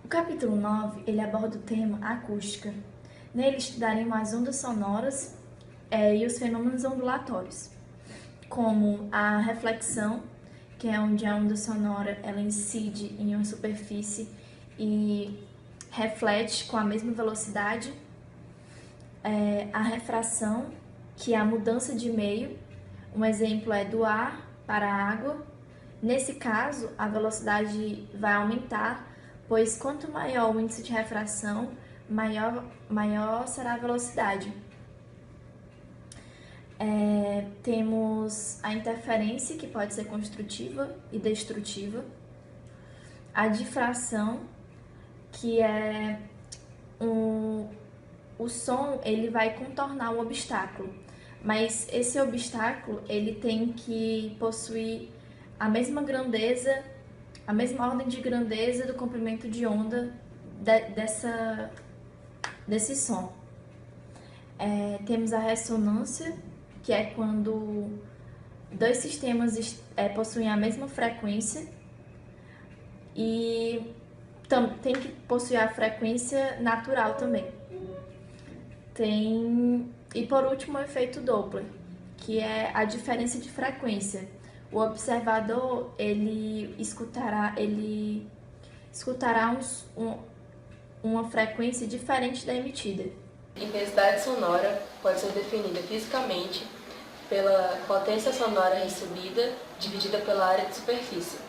capítulo 9, ele aborda o tema acústica. Nele estudaremos as ondas sonoras e os fenômenos ondulatórios, como a reflexão, que é onde a onda sonora ela incide em uma superfície e reflete com a mesma velocidade, a refração, que é a mudança de meio, um exemplo é do ar para a água. Nesse caso, a velocidade vai aumentar, pois quanto maior o índice de refração, maior será a velocidade. Temos a interferência, que pode ser construtiva e destrutiva. A difração, que é o som ele vai contornar um obstáculo, mas esse obstáculo ele tem que possuir a mesma grandeza, a mesma ordem de grandeza do comprimento de onda desse som. Temos a ressonância, que é quando dois sistemas possuem a mesma frequência e tem que possuir a frequência natural também. E por último o efeito Doppler, que é a diferença de frequência. O observador ele escutará uma frequência diferente da emitida. Intensidade sonora pode ser definida fisicamente pela potência sonora recebida dividida pela área de superfície.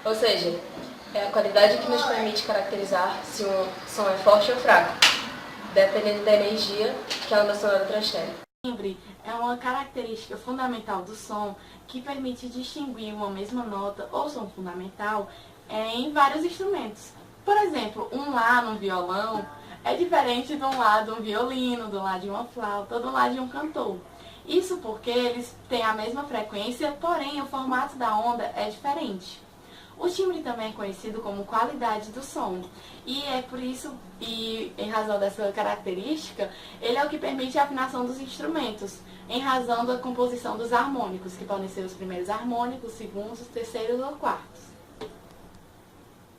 Ou seja, é a qualidade que nos permite caracterizar se um som é forte ou fraco, dependendo da energia que a onda sonora transfere. O timbre é uma característica fundamental do som que permite distinguir uma mesma nota ou som fundamental em vários instrumentos. Por exemplo, um Lá no violão é diferente de um Lá de um violino, do Lá de uma flauta, do Lá de um cantor. Isso porque eles têm a mesma frequência, porém o formato da onda é diferente. O timbre também é conhecido como qualidade do som, e é por isso, e em razão dessa característica, ele é o que permite a afinação dos instrumentos, em razão da composição dos harmônicos, que podem ser os primeiros harmônicos, segundos, terceiros ou quartos.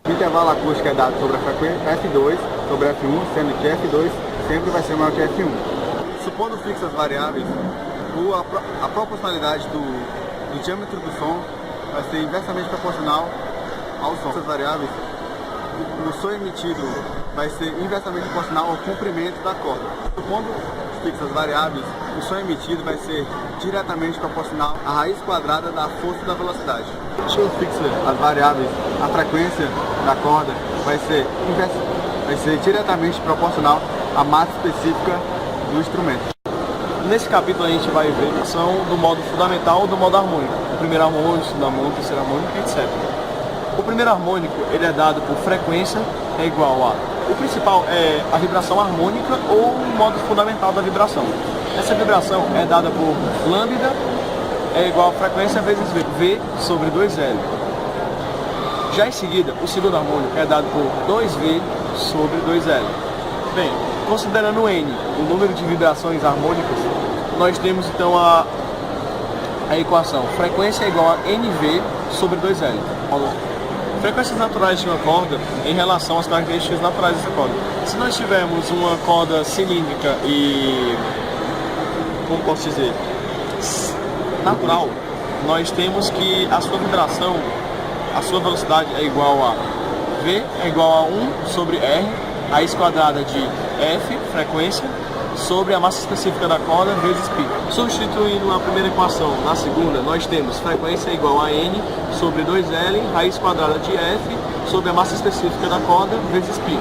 O intervalo acústico é dado sobre a frequência F2 sobre F1, sendo que F2 sempre vai ser maior que F1. Supondo fixas variáveis, a proporcionalidade do diâmetro do som vai ser inversamente proporcional ao som. Essas variáveis, o som emitido vai ser inversamente proporcional ao comprimento da corda. Supondo fixas variáveis, o som emitido vai ser diretamente proporcional à raiz quadrada da força da velocidade. Se eu fixo as variáveis, a frequência da corda vai ser diretamente proporcional à massa específica do instrumento. Nesse capítulo a gente vai ver a noção do modo fundamental e do modo harmônico. O primeiro harmônico, o segundo harmônico, o terceiro harmônico, etc. O primeiro harmônico ele é dado por frequência é igual a... O principal é a vibração harmônica ou o modo fundamental da vibração. Essa vibração é dada por lambda é igual a frequência vezes V sobre 2L. Já em seguida, o segundo harmônico é dado por 2V sobre 2L. Bem, considerando N, o número de vibrações harmônicas, nós temos então a equação frequência é igual a NV sobre 2L. Frequências naturais de uma corda em relação às características naturais dessa corda. Se nós tivermos uma corda cilíndrica e, como posso dizer, natural, nós temos que a sua vibração, a sua velocidade é igual a V é igual a 1 sobre R, raiz quadrada de F, frequência, sobre a massa específica da corda vezes π. Substituindo a primeira equação na segunda, nós temos frequência igual a N sobre 2L, raiz quadrada de F, sobre a massa específica da corda vezes π.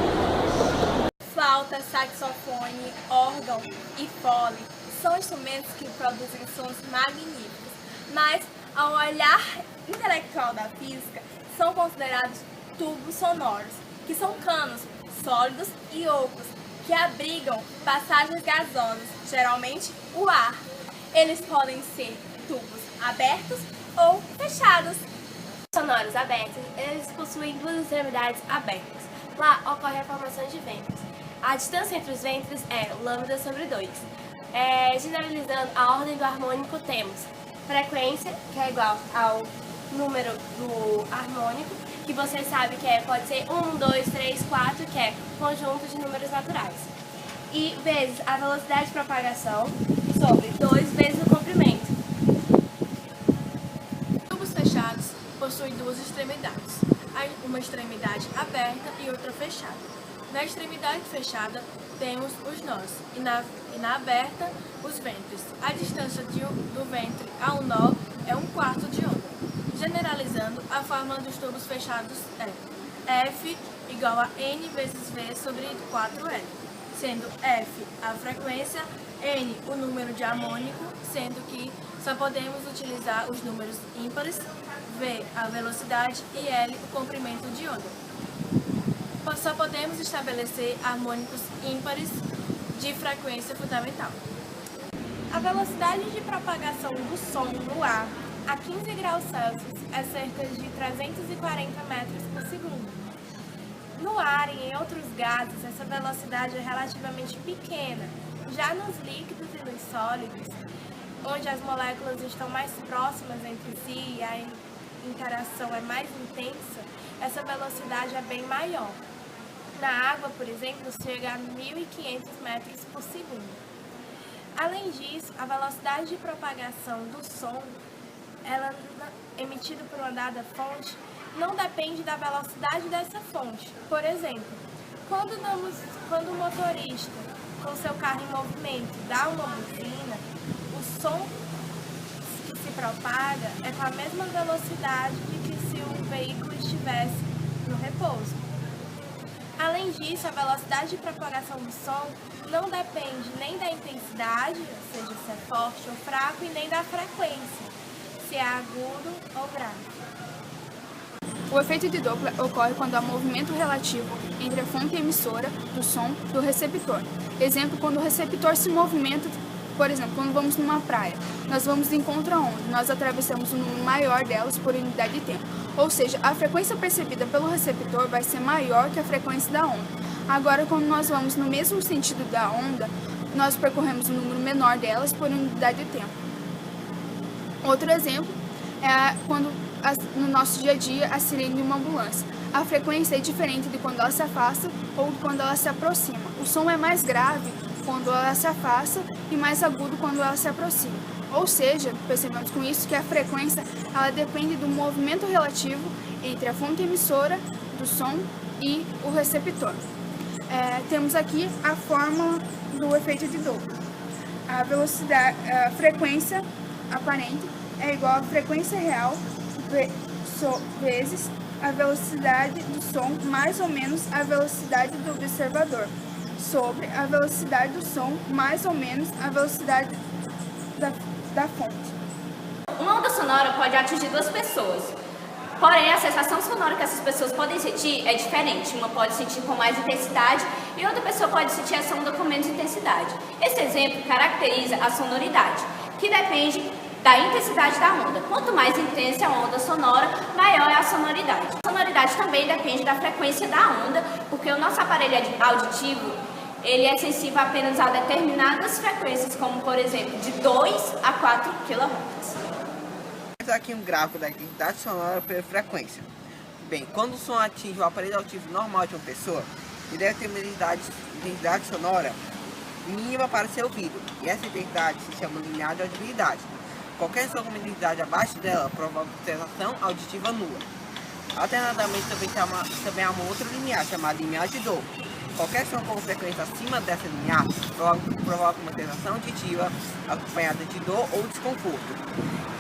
Flauta, saxofone, órgão e fole são instrumentos que produzem sons magníficos, mas ao olhar intelectual da física, são considerados tubos sonoros, que são canos sólidos e ocos, que abrigam passagens gasosas, geralmente o ar. Eles podem ser tubos abertos ou fechados. Sonoros abertos, eles possuem duas extremidades abertas. Lá ocorre a formação de ventres. A distância entre os ventres é lambda sobre 2. Generalizando a ordem do harmônico, temos frequência, que é igual ao número do harmônico, que você sabe que pode ser 1, 2, 3, 4, que é conjunto de números naturais. E vezes a velocidade de propagação sobre 2 vezes o comprimento. Tubos fechados possuem duas extremidades, uma extremidade aberta e outra fechada. Na extremidade fechada temos os nós e na aberta os ventres. A distância do ventre ao nó é 1/4 de onda. Generalizando, a fórmula dos tubos fechados é F igual a N vezes V sobre 4L, sendo F a frequência, N o número de harmônico, sendo que só podemos utilizar os números ímpares, V a velocidade e L o comprimento de onda. Só podemos estabelecer harmônicos ímpares de frequência fundamental. A velocidade de propagação do som no ar a 15 graus Celsius é cerca de 340 metros por segundo. No ar e em outros gases, essa velocidade é relativamente pequena. Já nos líquidos e nos sólidos, onde as moléculas estão mais próximas entre si e a interação é mais intensa, essa velocidade é bem maior. Na água, por exemplo, chega a 1.500 metros por segundo. Além disso, a velocidade de propagação do som, ela emitida por uma dada fonte, não depende da velocidade dessa fonte. Por exemplo, quando o motorista com seu carro em movimento dá uma buzina, o som que se propaga é com a mesma velocidade de que se o veículo estivesse no repouso. Além disso, a velocidade de propagação do som não depende nem da intensidade, ou seja, se é forte ou fraco, e nem da frequência, se é agudo ou grave. O efeito de Doppler ocorre quando há movimento relativo entre a fonte emissora do som e o receptor. Exemplo, quando o receptor se movimenta, por exemplo, quando vamos numa praia, nós vamos em contra-onda, nós atravessamos um número maior delas por unidade de tempo. Ou seja, a frequência percebida pelo receptor vai ser maior que a frequência da onda. Agora, quando nós vamos no mesmo sentido da onda, nós percorremos um número menor delas por unidade de tempo. Outro exemplo é quando no nosso dia a dia a sirene de uma ambulância. A frequência é diferente de quando ela se afasta ou de quando ela se aproxima. O som é mais grave quando ela se afasta e mais agudo quando ela se aproxima. Ou seja, percebemos com isso que a frequência ela depende do movimento relativo entre a fonte emissora do som e o receptor. Temos aqui a fórmula do efeito de Doppler. A frequência aparente é igual à frequência real vezes a velocidade do som mais ou menos a velocidade do observador sobre a velocidade do som mais ou menos a velocidade da fonte. Uma onda sonora pode atingir duas pessoas, porém a sensação sonora que essas pessoas podem sentir é diferente. Uma pode sentir com mais intensidade e outra pessoa pode sentir essa onda com menos intensidade. Esse exemplo caracteriza a sonoridade, que depende da intensidade da onda. Quanto mais intensa a onda sonora, maior é a sonoridade. A sonoridade também depende da frequência da onda, porque o nosso aparelho auditivo ele é sensível apenas a determinadas frequências, como por exemplo de 2 a 4 kHz. Temos aqui um gráfico da intensidade sonora por frequência. Bem, quando o som atinge o aparelho auditivo normal de uma pessoa, ele deve ter uma intensidade sonora mínima para ser ouvido, e essa intensidade se chama limiar de audibilidade. Qualquer som com uma intensidade abaixo dela provoca sensação auditiva nula. Alternadamente, também há uma outra limiar, chamada limiar de dor. Qualquer som com frequência acima dessa limiar provoca uma sensação auditiva acompanhada de dor ou desconforto.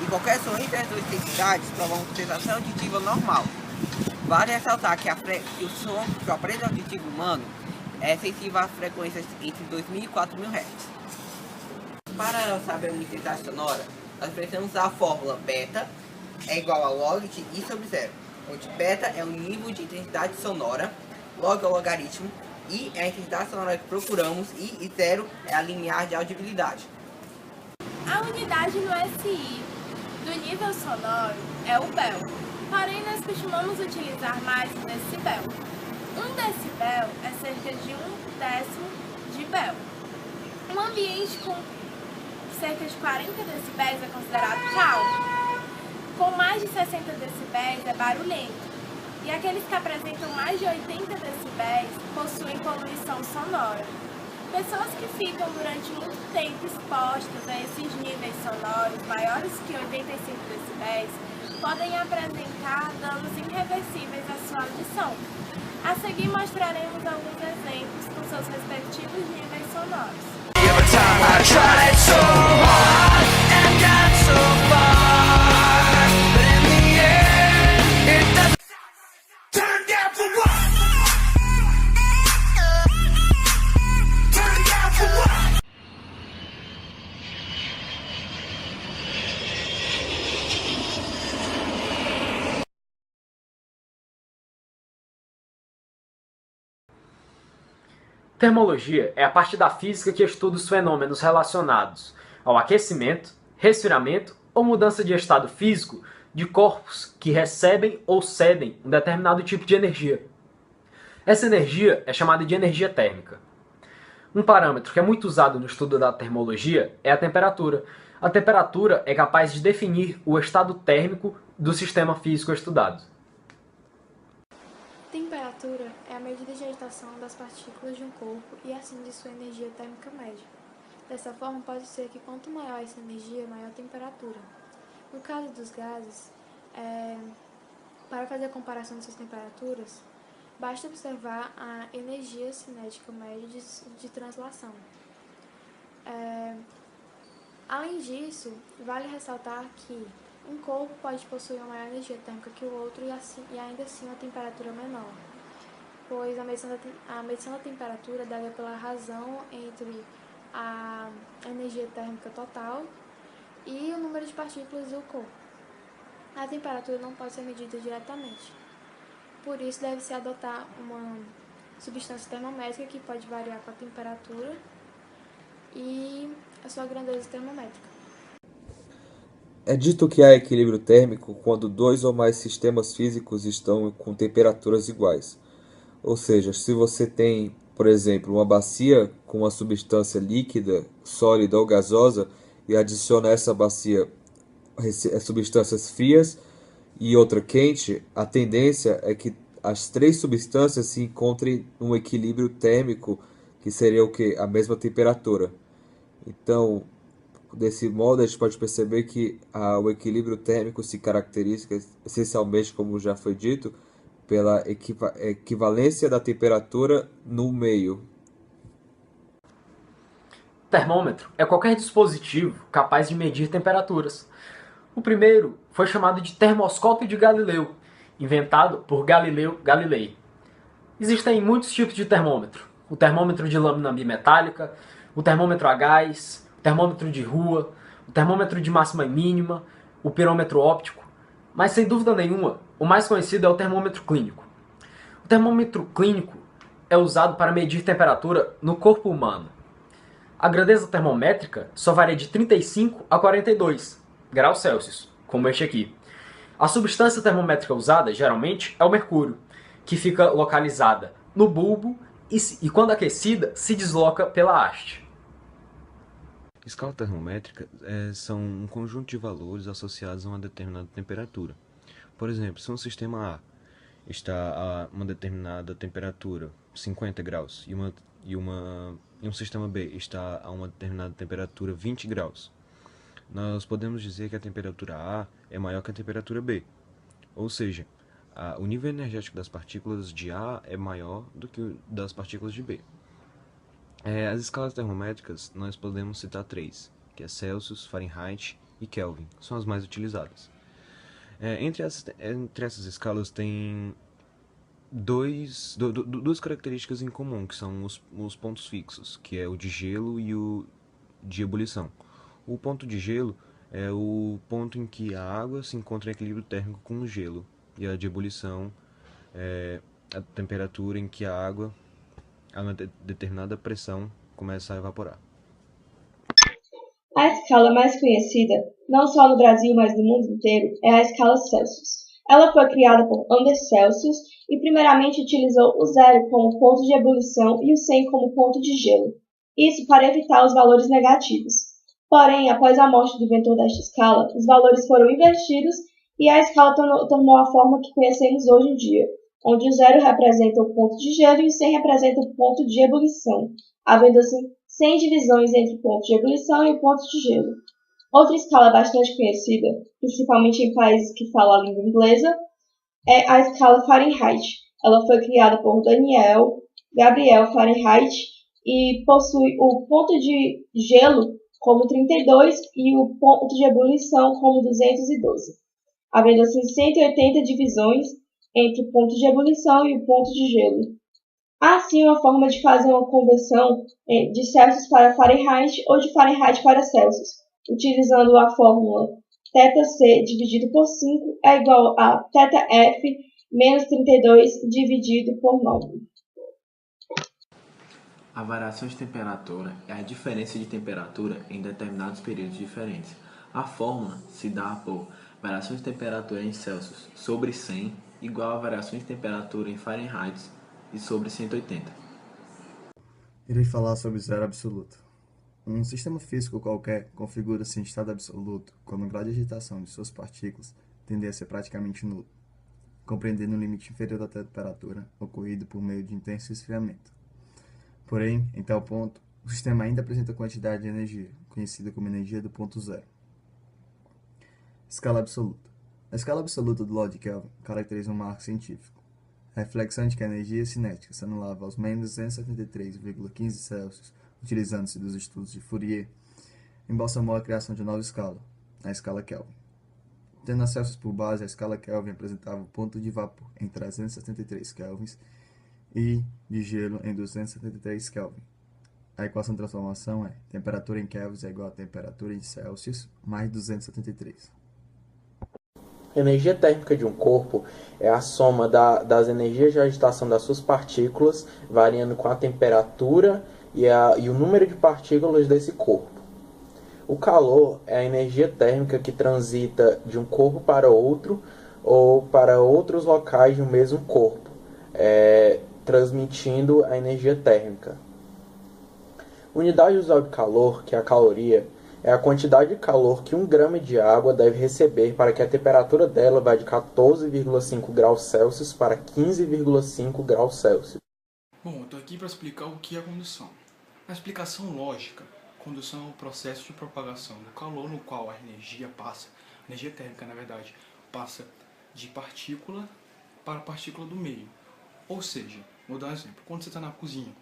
E qualquer som entre as duas intensidades provoca uma sensação auditiva normal. Vale ressaltar que o som do aparelho auditivo humano é sensível a frequências entre 2.000 e 4.000 Hz. Para saber uma intensidade sonora, nós precisamos usar a fórmula beta é igual a log de I sobre zero, onde beta é o nível de intensidade sonora, log é o logaritmo, I é a intensidade sonora que procuramos e zero é a limiar de audibilidade. A unidade no SI do nível sonoro é o Bell, porém nós costumamos utilizar mais o decibel. 1 decibel é cerca de 1/10 de Bell. Um ambiente com cerca de 40 decibéis é considerado calmo. com mais de 60 decibéis é barulhento, e aqueles que apresentam mais de 80 decibéis possuem poluição sonora. Pessoas que ficam durante muito tempo expostas a esses níveis sonoros maiores que 85 decibéis podem apresentar danos irreversíveis à sua audição. A seguir mostraremos alguns exemplos com seus respectivos níveis sonoros. Termologia é a parte da física que estuda os fenômenos relacionados ao aquecimento, resfriamento ou mudança de estado físico de corpos que recebem ou cedem um determinado tipo de energia. Essa energia é chamada de energia térmica. Um parâmetro que é muito usado no estudo da termologia é a temperatura. A temperatura é capaz de definir o estado térmico do sistema físico estudado. Temperatura é a medida de agitação das partículas de um corpo e assim de sua energia térmica média. Dessa forma, pode ser que quanto maior essa energia, maior a temperatura. No caso dos gases, para fazer a comparação dessas temperaturas, basta observar a energia cinética média de translação. Além disso, vale ressaltar que um corpo pode possuir uma maior energia térmica que o outro e ainda assim uma temperatura menor, pois a medição da temperatura é dada pela razão entre a energia térmica total e o número de partículas do corpo. A temperatura não pode ser medida diretamente, por isso deve-se adotar uma substância termométrica que pode variar com a temperatura e a sua grandeza termométrica. É dito que há equilíbrio térmico quando dois ou mais sistemas físicos estão com temperaturas iguais. Ou seja, se você tem, por exemplo, uma bacia com uma substância líquida, sólida ou gasosa e adiciona a essa bacia substâncias frias e outra quente, a tendência é que as três substâncias se encontrem num equilíbrio térmico que seria o quê? A mesma temperatura. Então, desse modo, a gente pode perceber que o equilíbrio térmico se caracteriza essencialmente, como já foi dito, pela equivalência da temperatura no meio. Termômetro é qualquer dispositivo capaz de medir temperaturas. O primeiro foi chamado de termoscópio de Galileu, inventado por Galileu Galilei. Existem muitos tipos de termômetro. O termômetro de lâmina bimetálica, o termômetro a gás, o termômetro de rua, o termômetro de máxima e mínima, o pirômetro óptico, mas sem dúvida nenhuma, o mais conhecido é o termômetro clínico. O termômetro clínico é usado para medir temperatura no corpo humano. A grandeza termométrica só varia de 35 a 42 graus Celsius, como este aqui. A substância termométrica usada, geralmente, é o mercúrio, que fica localizada no bulbo e quando aquecida, se desloca pela haste. Escala termométrica são um conjunto de valores associados a uma determinada temperatura. Por exemplo, se um sistema A está a uma determinada temperatura, 50 graus, e um sistema B está a uma determinada temperatura, 20 graus, nós podemos dizer que a temperatura A é maior que a temperatura B. Ou seja, o nível energético das partículas de A é maior do que o das partículas de B. As escalas termométricas nós podemos citar três, que é Celsius, Fahrenheit e Kelvin, são as mais utilizadas. Entre essas escalas tem duas características em comum, que são os pontos fixos, que é o de gelo e o de ebulição. O ponto de gelo é o ponto em que a água se encontra em equilíbrio térmico com o gelo, e a de ebulição é a temperatura em que a água, a uma determinada pressão, começa a evaporar. A escala mais conhecida, não só no Brasil, mas no mundo inteiro, é a escala Celsius. Ela foi criada por Anders Celsius e primeiramente utilizou o 0 como ponto de ebulição e o 100 como ponto de gelo. Isso para evitar os valores negativos. Porém, após a morte do inventor desta escala, os valores foram invertidos e a escala tomou a forma que conhecemos hoje em dia, onde o 0 representa o ponto de gelo e o 100 representa o ponto de ebulição, havendo assim 100 divisões entre o ponto de ebulição e o ponto de gelo. Outra escala bastante conhecida, principalmente em países que falam a língua inglesa, é a escala Fahrenheit. Ela foi criada por Gabriel Fahrenheit e possui o ponto de gelo como 32 e o ponto de ebulição como 212, havendo assim 180 divisões entre o ponto de ebulição e o ponto de gelo. Há sim uma forma de fazer uma conversão de Celsius para Fahrenheit ou de Fahrenheit para Celsius, utilizando a fórmula θC dividido por 5 é igual a θF menos 32 dividido por 9. A variação de temperatura é a diferença de temperatura em determinados períodos diferentes. A fórmula se dá por variação de temperatura em Celsius sobre 100 igual a variação de temperatura em Fahrenheit e sobre 180. Irei falar sobre zero absoluto. Um sistema físico qualquer configura-se em estado absoluto quando o grau de agitação de suas partículas tende a ser praticamente nulo, compreendendo um limite inferior da temperatura ocorrido por meio de intenso esfriamento. Porém, em tal ponto, o sistema ainda apresenta quantidade de energia, conhecida como energia do ponto zero. Escala absoluta. A escala absoluta do Law de Kelvin caracteriza um marco científico. A reflexão de que a energia cinética se anulava aos menos 273,15 Celsius, utilizando-se dos estudos de Fourier, embalsamou a criação de nova escala, a escala Kelvin. Tendo a Celsius por base, a escala Kelvin apresentava o ponto de vapor em 373 kelvins e de gelo em 273 Kelvin. A equação de transformação é temperatura em kelvins é igual a temperatura em Celsius mais 273. A energia térmica de um corpo é a soma das energias de agitação das suas partículas, variando com a temperatura e o número de partículas desse corpo. O calor é a energia térmica que transita de um corpo para outro ou para outros locais do mesmo corpo, transmitindo a energia térmica. Unidade usual de calor, que é a caloria, é a quantidade de calor que 1 grama de água deve receber para que a temperatura dela vá de 14,5 graus Celsius para 15,5 graus Celsius. Bom, eu estou aqui para explicar o que é condução. Na explicação lógica, condução é o processo de propagação do calor no qual a energia passa, a energia térmica na verdade, passa de partícula para partícula do meio. Ou seja, vou dar um exemplo, quando você está na cozinha,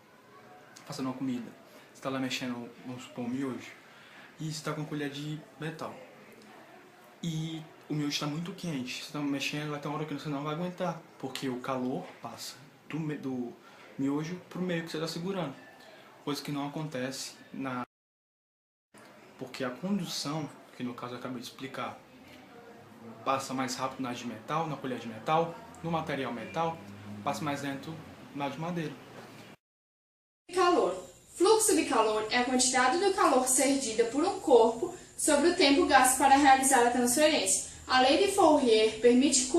fazendo uma comida, você está lá mexendo, vamos supor, um miojo, e você está com uma colher de metal. E o miojo está muito quente, você está mexendo, vai ter uma hora que você não vai aguentar, porque o calor passa do miojo para o meio que você está segurando. Coisa que não acontece porque a condução, que no caso eu acabei de explicar, passa mais rápido na de metal, na colher de metal, no material metal, passa mais lento na de madeira. Calor. Fluxo de calor é a quantidade do calor cedida por um corpo sobre o tempo gasto para realizar a transferência. A lei de Fourier permite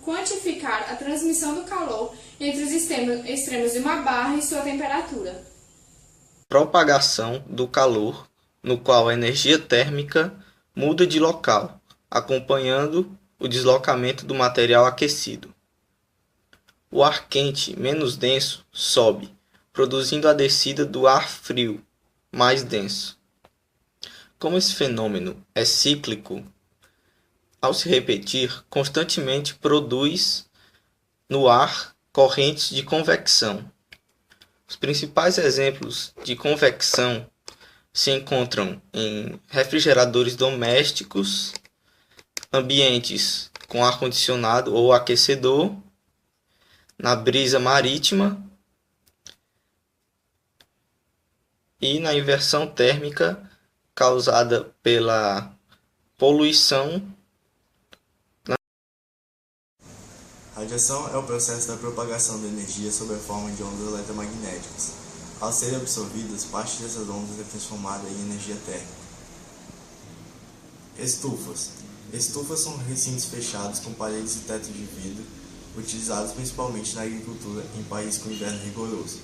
quantificar a transmissão do calor entre os extremos de uma barra e sua temperatura. Propagação do calor, no qual a energia térmica muda de local, acompanhando o deslocamento do material aquecido. O ar quente menos denso sobe, produzindo a descida do ar frio mais denso. Como esse fenômeno é cíclico, ao se repetir, constantemente produz no ar correntes de convecção. Os principais exemplos de convecção se encontram em refrigeradores domésticos, ambientes com ar-condicionado ou aquecedor, na brisa marítima e na inversão térmica causada pela poluição. Radiação é o processo da propagação da energia sob a forma de ondas eletromagnéticas. Ao serem absorvidas, parte dessas ondas é transformada em energia térmica. Estufas. Estufas são recintos fechados com paredes e teto de vidro, utilizados principalmente na agricultura em países com inverno rigoroso.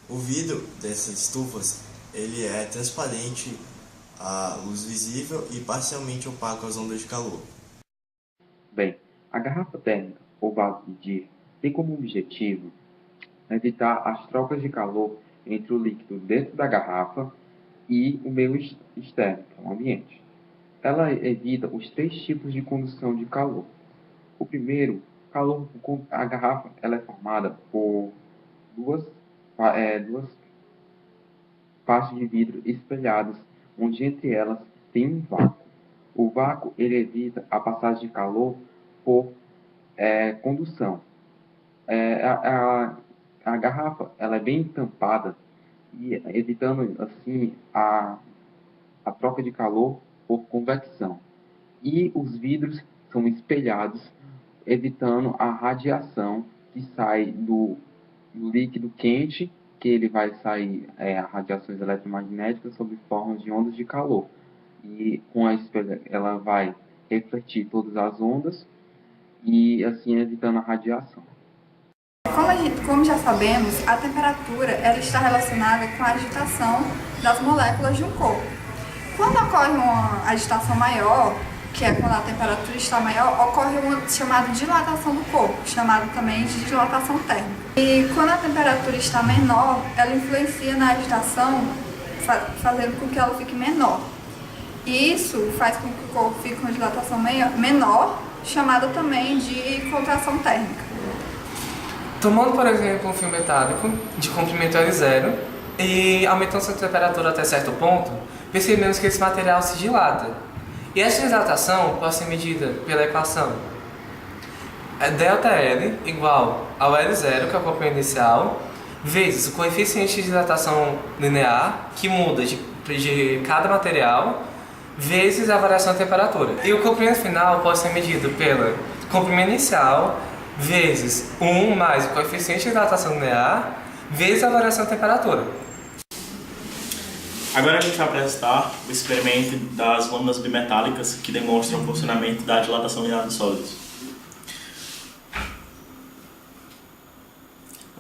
O vidro dessas estufas ele é transparente a luz visível e parcialmente opaco às ondas de calor. Bem, a garrafa térmica, ou vaso de Dir, tem como objetivo evitar as trocas de calor entre o líquido dentro da garrafa e o meio externo, que é o ambiente. Ela evita os 3 tipos de condução de calor. O primeiro, a garrafa ela é formada por duas partes de vidro espelhadas, onde entre elas tem um vácuo. O vácuo ele evita a passagem de calor por condução. A garrafa ela é bem tampada, e evitando assim a troca de calor por convecção. E os vidros são espelhados, evitando a radiação que sai do líquido quente, que ele vai sair radiações eletromagnéticas sob formas de ondas de calor. E com a espelha ela vai refletir todas as ondas e assim evitando a radiação. Como já sabemos, a temperatura ela está relacionada com a agitação das moléculas de um corpo. Quando ocorre uma agitação maior, que é quando a temperatura está maior, ocorre uma chamada dilatação do corpo, chamada também de dilatação térmica. E quando a temperatura está menor, ela influencia na agitação, fazendo com que ela fique menor. E isso faz com que o corpo fique com uma dilatação menor, chamada também de contração térmica. Tomando, por exemplo, um fio metálico de comprimento L0 e aumentando sua temperatura até certo ponto, percebemos que esse material se dilata. E essa dilatação pode ser medida pela equação ΔL igual ao L0, que é o comprimento inicial, vezes o coeficiente de dilatação linear, que muda de cada material, vezes a variação da temperatura. E o comprimento final pode ser medido pelo comprimento inicial, vezes 1 mais o coeficiente de dilatação linear, vezes a variação da temperatura. Agora a gente vai apresentar o experimento das lâminas bimetálicas que demonstram o funcionamento da dilatação linear dos sólidos.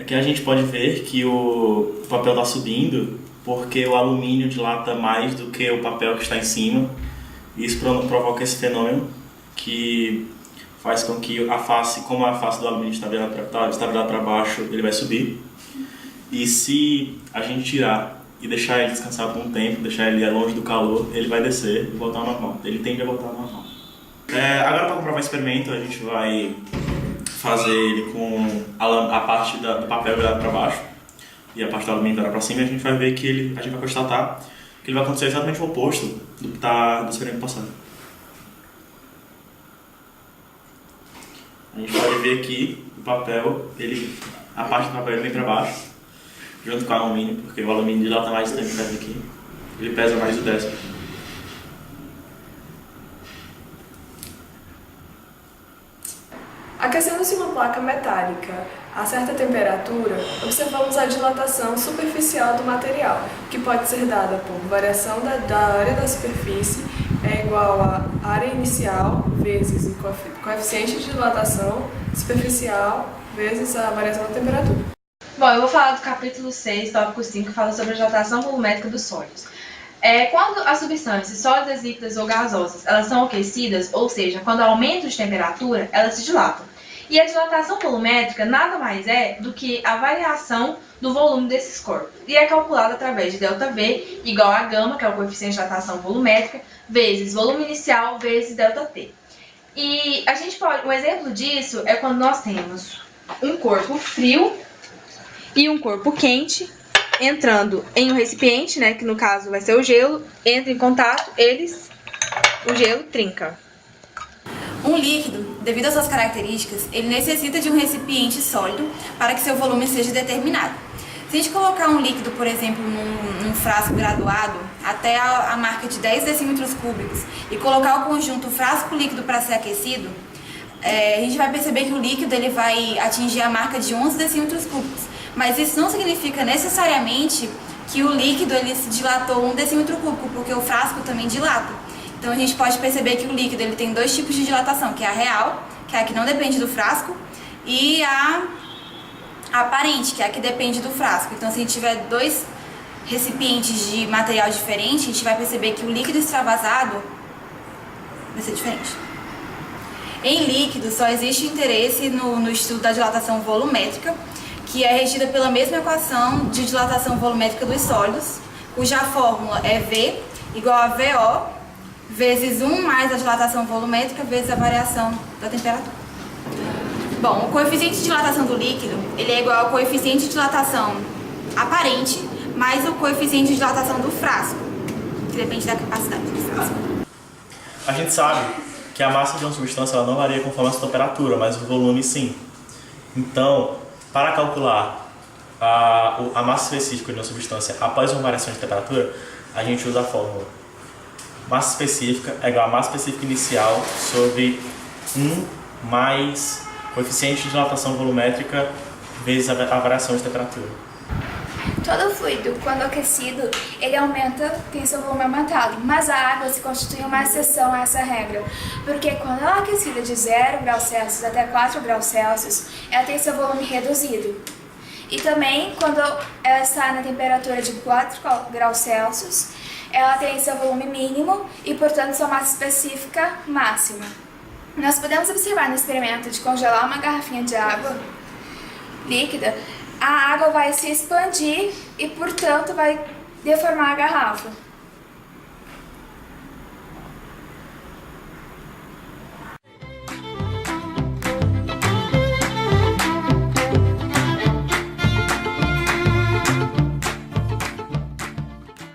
Aqui a gente pode ver que o papel está subindo porque o alumínio dilata mais do que o papel que está em cima. Isso provoca esse fenômeno que faz com que a face, como a face do alumínio está virada para baixo, ele vai subir. E se a gente tirar e deixar ele descansar por um tempo, deixar ele longe do calor, ele vai descer e voltar ao normal. Ele tende a voltar ao normal. Agora, para comprovar o experimento, a gente vai fazer ele com a parte do papel virada para baixo e a parte do alumínio virada para cima, e a gente vai ver que a gente vai constatar que ele vai acontecer exatamente o oposto do experimento passado. A gente pode ver aqui o papel, a parte do papel vem para baixo, junto com o alumínio, porque o alumínio dilata mais tempo que aqui, ele pesa mais o décimo. Aquecendo-se uma placa metálica a certa temperatura, observamos a dilatação superficial do material, que pode ser dada por variação da área da superfície é igual a área inicial vezes o coeficiente de dilatação superficial vezes a variação da temperatura. Bom, eu vou falar do capítulo 6, tópico 5, que fala sobre a dilatação volumétrica dos sólidos. Quando as substâncias sólidas, líquidas ou gasosas elas são aquecidas, ou seja, quando aumenta de temperatura, elas se dilatam. E a dilatação volumétrica nada mais é do que a variação do volume desses corpos. E é calculada através de ΔV igual a gama, que é o coeficiente de dilatação volumétrica, vezes volume inicial vezes ΔT. E a gente um exemplo disso é quando nós temos um corpo frio e um corpo quente entrando em um recipiente, né, que no caso vai ser o gelo, entra em contato, o gelo trinca. Um líquido, devido às suas características, ele necessita de um recipiente sólido para que seu volume seja determinado. Se a gente colocar um líquido, por exemplo, num frasco graduado, até a marca de 10 decímetros cúbicos, e colocar o conjunto frasco líquido para ser aquecido, a gente vai perceber que o líquido ele vai atingir a marca de 11 decímetros cúbicos. Mas isso não significa necessariamente que o líquido ele se dilatou 1 decímetro cúbico, porque o frasco também dilata. Então a gente pode perceber que o líquido ele tem 2 tipos de dilatação, que é a real, que é a que não depende do frasco, e a aparente, que é a que depende do frasco. Então se a gente tiver recipientes de material diferente, a gente vai perceber que o líquido extravasado vai ser diferente. Em líquido, só existe interesse no estudo da dilatação volumétrica, que é regida pela mesma equação de dilatação volumétrica dos sólidos, cuja fórmula é V igual a VO vezes 1 mais a dilatação volumétrica vezes a variação da temperatura. Bom, o coeficiente de dilatação do líquido ele é igual ao coeficiente de dilatação aparente mais o coeficiente de dilatação do frasco, que depende da capacidade do frasco. A gente sabe que a massa de uma substância ela não varia conforme a sua temperatura, mas o volume sim. Então, para calcular a massa específica de uma substância após uma variação de temperatura, a gente usa a fórmula. Massa específica é igual a massa específica inicial sobre 1 mais coeficiente de dilatação volumétrica vezes a variação de temperatura. Todo fluido, quando aquecido, ele aumenta, tem seu volume aumentado, mas a água se constitui uma exceção a essa regra, porque quando ela é aquecida de 0 graus Celsius até 4 graus Celsius, ela tem seu volume reduzido. E também, quando ela está na temperatura de 4 graus Celsius, ela tem seu volume mínimo e, portanto, sua massa específica máxima. Nós podemos observar no experimento de congelar uma garrafinha de água líquida, a água vai se expandir e, portanto, vai deformar a garrafa.